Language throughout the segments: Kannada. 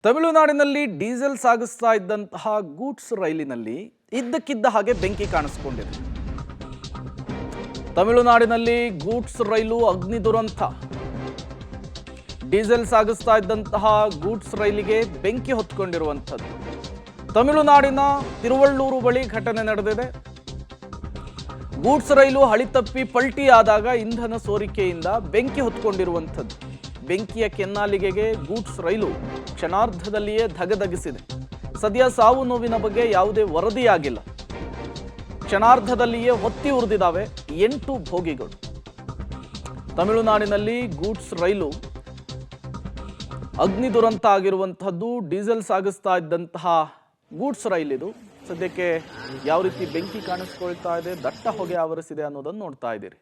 ತಮಿಳುನಾಡಿನಲ್ಲಿ ಡೀಸೆಲ್ ಸಾಗಿಸ್ತಾ ಇದ್ದಂತಹ ಗೂಡ್ಸ್ ರೈಲಿನಲ್ಲಿ ಇದ್ದಕ್ಕಿದ್ದ ಹಾಗೆ ಬೆಂಕಿ ಕಾಣಿಸಿಕೊಂಡಿದೆ. ತಮಿಳುನಾಡಿನಲ್ಲಿ ಗೂಡ್ಸ್ ರೈಲು ಅಗ್ನಿ ದುರಂತ. ಡೀಸೆಲ್ ಸಾಗಿಸ್ತಾ ಇದ್ದಂತಹ ಗೂಡ್ಸ್ ರೈಲಿಗೆ ಬೆಂಕಿ ಹೊತ್ಕೊಂಡಿರುವಂಥದ್ದು. ತಮಿಳುನಾಡಿನ ತಿರುವಳ್ಳೂರು ಬಳಿ ಘಟನೆ ನಡೆದಿದೆ. ಗೂಡ್ಸ್ ರೈಲು ಹಳಿತಪ್ಪಿ ಪಲ್ಟಿ ಆದಾಗ ಇಂಧನ ಸೋರಿಕೆಯಿಂದ ಬೆಂಕಿ ಹೊತ್ಕೊಂಡಿರುವಂಥದ್ದು. ಬೆಂಕಿಯ ಕೆನ್ನಾಲಿಗೆಗೆ ಗೂಡ್ಸ್ ರೈಲು ಕ್ಷಣಾರ್ಧದಲ್ಲಿಯೇ ಧಗಧಗಿಸಿದೆ. ಸದ್ಯ ಸಾವು ನೋವಿನ ಬಗ್ಗೆ ಯಾವುದೇ ವರದಿಯಾಗಿಲ್ಲ. ಕ್ಷಣಾರ್ಧದಲ್ಲಿಯೇ ಹೊತ್ತಿ ಉರಿದಿದ್ದಾವೆ 8 ಬೋಗಿಗಳು. ತಮಿಳುನಾಡಿನಲ್ಲಿ ಗೂಡ್ಸ್ ರೈಲು ಅಗ್ನಿ ದುರಂತ ಆಗಿರುವಂತಹದ್ದು. ಡೀಸೆಲ್ ಸಾಗಿಸ್ತಾ ಇದ್ದಂತಹ ಗೂಡ್ಸ್ ರೈಲ್ ಇದು. ಸದ್ಯಕ್ಕೆ ಯಾವ ರೀತಿ ಬೆಂಕಿ ಕಾಣಿಸ್ಕೊಳ್ತಾ ಇದೆ, ದಟ್ಟ ಹೊಗೆ ಆವರಿಸಿದೆ ಅನ್ನೋದನ್ನು ನೋಡ್ತಾ ಇದ್ದೀರಿ.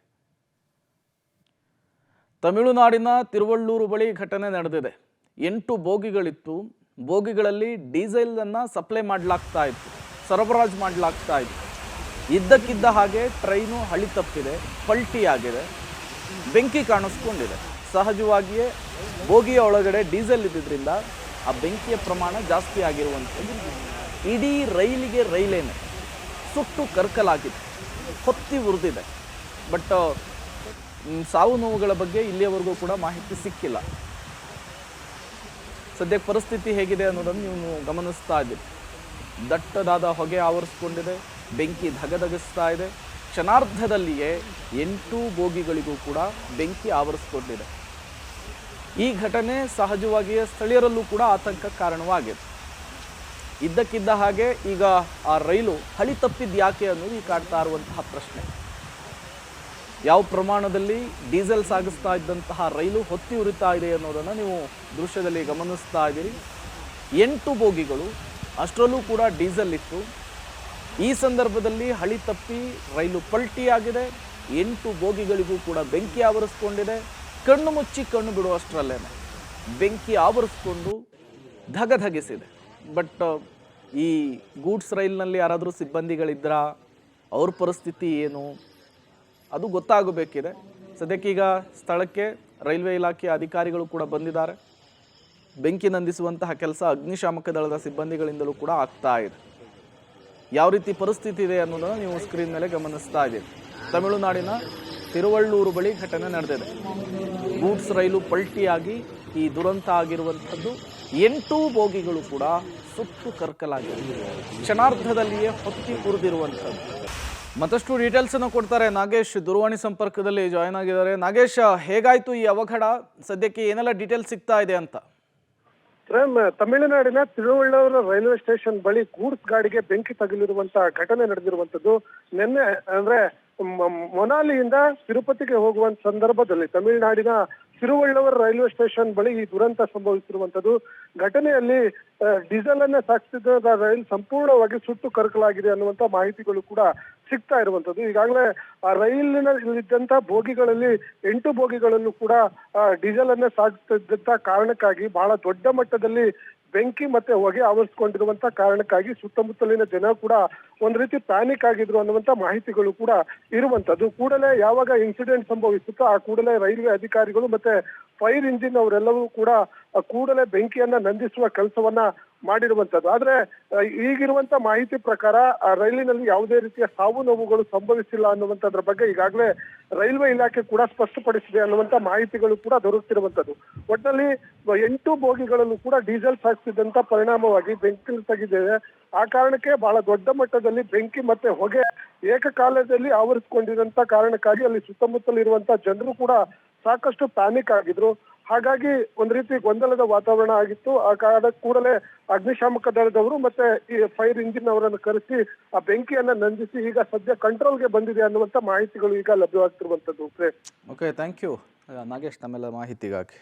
ತಮಿಳುನಾಡಿನ ತಿರುವಳ್ಳೂರು ಬಳಿ ಘಟನೆ ನಡೆದಿದೆ. 8 ಬೋಗಿಗಳಿತ್ತು. ಬೋಗಿಗಳಲ್ಲಿ ಡೀಸೆಲ್ ಅನ್ನ ಸಪ್ಲೈ ಮಾಡಲಾಗ್ತಾ ಇತ್ತು, ಸರಬರಾಜು ಮಾಡಲಾಗ್ತಾ ಇತ್ತು. ಇದ್ದಕ್ಕಿದ್ದ ಹಾಗೆ ಟ್ರೈನು ಹಳಿ ತಪ್ಪಿದೆ, ಪಲ್ಟಿ ಆಗಿದೆ, ಬೆಂಕಿ ಕಾಣಿಸ್ಕೊಂಡಿದೆ. ಸಹಜವಾಗಿಯೇ ಬೋಗಿಯ ಒಳಗಡೆ ಡೀಸೆಲ್ ಇದ್ದಿದ್ದರಿಂದ ಆ ಬೆಂಕಿಯ ಪ್ರಮಾಣ ಜಾಸ್ತಿ ಆಗಿರುವಂಥದ್ದು. ಇಡೀ ರೈಲಿಗೆ ರೈಲೇನೆ ಸುಟ್ಟು ಕರ್ಕಲಾಗಿದೆ, ಹೊತ್ತಿ ಉರಿದಿದೆ. ಬಟ್ ಸಾವು ನೋವುಗಳ ಬಗ್ಗೆ ಇಲ್ಲಿಯವರೆಗೂ ಕೂಡ ಮಾಹಿತಿ ಸಿಕ್ಕಿಲ್ಲ. ಸದ್ಯಕ್ಕೆ ಪರಿಸ್ಥಿತಿ ಹೇಗಿದೆ ಅನ್ನೋದನ್ನು ನೀವು ಗಮನಿಸ್ತಾ ಇದ್ದೀರಿ. ದಟ್ಟದಾದ ಹೊಗೆ ಆವರಿಸಿಕೊಂಡಿದೆ, ಬೆಂಕಿ ಧಗಧಗಿಸ್ತಾ ಇದೆ. ಕ್ಷಣಾರ್ಧದಲ್ಲಿಯೇ 8 ಬೋಗಿಗಳಿಗೂ ಕೂಡ ಬೆಂಕಿ ಆವರಿಸಿಕೊಂಡಿದೆ. ಈ ಘಟನೆ ಸಹಜವಾಗಿಯೇ ಸ್ಥಳೀಯರಲ್ಲೂ ಕೂಡ ಆತಂಕ ಕಾರಣವಾಗಿದೆ. ಇದ್ದಕ್ಕಿದ್ದ ಹಾಗೆ ಈಗ ಆ ರೈಲು ಹಳಿ ತಪ್ಪಿದ್ದು ಯಾಕೆ ಅನ್ನೋದು ಈ ಕಾಡ್ತಾ ಇರುವಂತಹ ಪ್ರಶ್ನೆ. ಯಾವ ಪ್ರಮಾಣದಲ್ಲಿ ಡೀಸೆಲ್ ಸಾಗಿಸ್ತಾ ಇದ್ದಂತಹ ರೈಲು ಹೊತ್ತಿ ಉರಿತಾ ಇದೆ ಅನ್ನೋದನ್ನು ನೀವು ದೃಶ್ಯದಲ್ಲಿ ಗಮನಿಸ್ತಾ ಇದ್ದೀರಿ. 8 ಬೋಗಿಗಳು, ಅಷ್ಟರಲ್ಲೂ ಕೂಡ ಡೀಸೆಲ್ ಇತ್ತು. ಈ ಸಂದರ್ಭದಲ್ಲಿ ಹಳಿ ತಪ್ಪಿ ರೈಲು ಪಲ್ಟಿ ಆಗಿದೆ. 8 ಬೋಗಿಗಳಿಗೂ ಕೂಡ ಬೆಂಕಿ ಆವರಿಸ್ಕೊಂಡಿದೆ. ಕಣ್ಣು ಮುಚ್ಚಿ ಕಣ್ಣು ಬಿಡುವಷ್ಟರಲ್ಲೇನೆ ಬೆಂಕಿ ಆವರಿಸ್ಕೊಂಡು ಧಗಧಗಿಸಿದೆ. ಬಟ್ ಈ ಗೂಡ್ಸ್ ರೈಲ್ನಲ್ಲಿ ಯಾರಾದರೂ ಸಿಬ್ಬಂದಿಗಳಿದ್ರಾ, ಅವ್ರ ಪರಿಸ್ಥಿತಿ ಏನು ಅದು ಗೊತ್ತಾಗಬೇಕಿದೆ. ಸದ್ಯಕ್ಕೀಗ ಸ್ಥಳಕ್ಕೆ ರೈಲ್ವೆ ಇಲಾಖೆಯ ಅಧಿಕಾರಿಗಳು ಕೂಡ ಬಂದಿದ್ದಾರೆ. ಬೆಂಕಿ ನಂದಿಸುವಂತಹ ಕೆಲಸ ಅಗ್ನಿಶಾಮಕ ದಳದ ಸಿಬ್ಬಂದಿಗಳಿಂದಲೂ ಕೂಡ ಆಗ್ತಾ ಇದೆ. ಯಾವ ರೀತಿ ಪರಿಸ್ಥಿತಿ ಇದೆ ಅನ್ನೋದನ್ನು ನೀವು ಸ್ಕ್ರೀನ್ ಮೇಲೆ ಗಮನಿಸ್ತಾ ಇದ್ದೀರಿ. ತಮಿಳುನಾಡಿನ ತಿರುವಳ್ಳೂರು ಬಳಿ ಘಟನೆ ನಡೆದಿದೆ. ಗೂಡ್ಸ್ ರೈಲು ಪಲ್ಟಿಯಾಗಿ ಈ ದುರಂತ ಆಗಿರುವಂಥದ್ದು. 8 ಬೋಗಿಗಳು ಕೂಡ ಸುಟ್ಟು ಕರ್ಕಲಾಗಿದೆ. ಕ್ಷಣಾರ್ಧದಲ್ಲಿಯೇ ಹೊತ್ತಿ ಉರಿದಿರುವಂಥದ್ದು. ಮತ್ತಷ್ಟು ಡೀಟೇಲ್ಸ್ ಅನ್ನು ಕೊಡ್ತಾರೆ ನಾಗೇಶ್, ದೂರವಾಣಿ ಸಂಪರ್ಕದಲ್ಲಿ ಜಾಯ್ನ್ ಆಗಿದ್ದಾರೆ. ನಾಗೇಶ್, ಹೇಗಾಯ್ತು ಈ ಅವಘಡ? ಸದ್ಯಕ್ಕೆ ಏನೆಲ್ಲ ಡೀಟೇಲ್ಸ್ ಸಿಗ್ತಾ ಇದೆ ಅಂತ? ತಮಿಳುನಾಡಿನ ತಿರುವಳ್ಳೂರು ರೈಲ್ವೆ ಸ್ಟೇಷನ್ ಬಳಿ ಗೂಡ್ಸ್ ಗಾಡಿಗೆ ಬೆಂಕಿ ತಗುಲಿರುವಂತಹ ಘಟನೆ ನಡೆದಿರುವಂತದ್ದು. ನಿನ್ನೆ ಅಂದ್ರೆ ಮೊನಾಲಿಯಿಂದ ತಿರುಪತಿಗೆ ಹೋಗುವಂತ ಸಂದರ್ಭದಲ್ಲಿ ತಮಿಳುನಾಡಿನ ತಿರುವಳ್ಳೂರು ರೈಲ್ವೆ ಸ್ಟೇಷನ್ ಬಳಿ ಈ ದುರಂತ ಸಂಭವಿಸಿರುವಂತದ್ದು. ಘಟನೆಯಲ್ಲಿ ಡೀಸೆಲ್ ಅನ್ನ ಸಾಗಿಸಿದ ರೈಲು ಸಂಪೂರ್ಣವಾಗಿ ಸುಟ್ಟು ಕರಕಲಾಗಿದೆ ಅನ್ನುವಂತ ಮಾಹಿತಿಗಳು ಕೂಡ ಸಿಗ್ತಾ ಇರುವಂತದ್ದು. ಈಗಾಗಲೇ ಆ ರೈಲಿನಲ್ಲಿದ್ದಂತ ಬೋಗಿಗಳಲ್ಲಿ 8 ಬೋಗಿಗಳಲ್ಲೂ ಕೂಡ ಡೀಸೆಲ್ ಅನ್ನ ಸಾಗಿಸ್ತಿದ್ದಂತ ಕಾರಣಕ್ಕಾಗಿ ಬಹಳ ದೊಡ್ಡ ಮಟ್ಟದಲ್ಲಿ ಬೆಂಕಿ ಮತ್ತೆ ಹೊಗೆ ಆವರಿಸಿಕೊಂಡಿರುವಂತ ಕಾರಣಕ್ಕಾಗಿ ಸುತ್ತಮುತ್ತಲಿನ ಜನ ಕೂಡ ಒಂದ್ ರೀತಿ ಪ್ಯಾನಿಕ್ ಆಗಿದ್ರು ಅನ್ನುವಂತ ಮಾಹಿತಿಗಳು ಕೂಡ ಇರುವಂತದ್ದು. ಕೂಡಲೇ ಯಾವಾಗ ಇನ್ಸಿಡೆಂಟ್ ಸಂಭವಿಸುತ್ತೋ ಆ ಕೂಡಲೇ ರೈಲ್ವೆ ಅಧಿಕಾರಿಗಳು ಮತ್ತೆ ಫೈರ್ ಇಂಜಿನ್ ಅವರೆಲ್ಲವೂ ಕೂಡ ಕೂಡಲೇ ಬೆಂಕಿಯನ್ನ ನಂದಿಸುವ ಕೆಲಸವನ್ನ ಮಾಡಿರುವಂತದ್ದು. ಆದ್ರೆ ಈಗಿರುವಂತ ಮಾಹಿತಿ ಪ್ರಕಾರ ಆ ರೈಲಿನಲ್ಲಿ ಯಾವುದೇ ರೀತಿಯ ಸಾವು ನೋವುಗಳು ಸಂಭವಿಸಿಲ್ಲ ಅನ್ನುವಂಥದ್ರ ಬಗ್ಗೆ ಈಗಾಗಲೇ ರೈಲ್ವೆ ಇಲಾಖೆ ಕೂಡ ಸ್ಪಷ್ಟಪಡಿಸಿದೆ ಅನ್ನುವಂತ ಮಾಹಿತಿಗಳು ಕೂಡ ದೊರಕುತ್ತಿರುವಂತದ್ದು. ಒಟ್ಟಿನಲ್ಲಿ 8 ಬೋಗಿಗಳಲ್ಲೂ ಕೂಡ ಡೀಸೆಲ್ ಸಾಗಿಸಿದಂತ ಪರಿಣಾಮವಾಗಿ ಬೆಂಕಿ ತಗಿದೆ. ಆ ಕಾರಣಕ್ಕೆ ಬಹಳ ದೊಡ್ಡ ಮಟ್ಟದಲ್ಲಿ ಬೆಂಕಿ ಮತ್ತೆ ಹೊಗೆ ಏಕಕಾಲದಲ್ಲಿ ಆವರಿಸಿಕೊಂಡಿರುವಂತ ಕಾರಣಕ್ಕಾಗಿ ಅಲ್ಲಿ ಸುತ್ತಮುತ್ತಲಿರುವಂತ ಜನರು ಕೂಡ ಸಾಕಷ್ಟು ಪ್ಯಾನಿಕ್ ಆಗಿದ್ರು. ಹಾಗಾಗಿ ಒಂದ್ ರೀತಿ ಗೊಂದಲದ ವಾತಾವರಣ ಆಗಿತ್ತು. ಆ ಕಾರಣ ಕೂಡಲೇ ಅಗ್ನಿಶಾಮಕ ದಳದವರು ಮತ್ತೆ ಈ ಫೈರ್ ಇಂಜಿನ್ ಅವರನ್ನು ಕರೆಸಿ ಆ ಬೆಂಕಿಯನ್ನ ನಂದಿಸಿ ಈಗ ಸದ್ಯ ಕಂಟ್ರೋಲ್ಗೆ ಬಂದಿದೆ ಅನ್ನುವಂತ ಮಾಹಿತಿಗಳು ಈಗ ಲಭ್ಯವಾಗ್ತಿರುವಂತದ್ದು. ಓಕೆ, ಥ್ಯಾಂಕ್ ಯು ನಾಗೇಶ್, ತಮ್ಮೆಲ್ಲ ಮಾಹಿತಿಗಾಗಿ.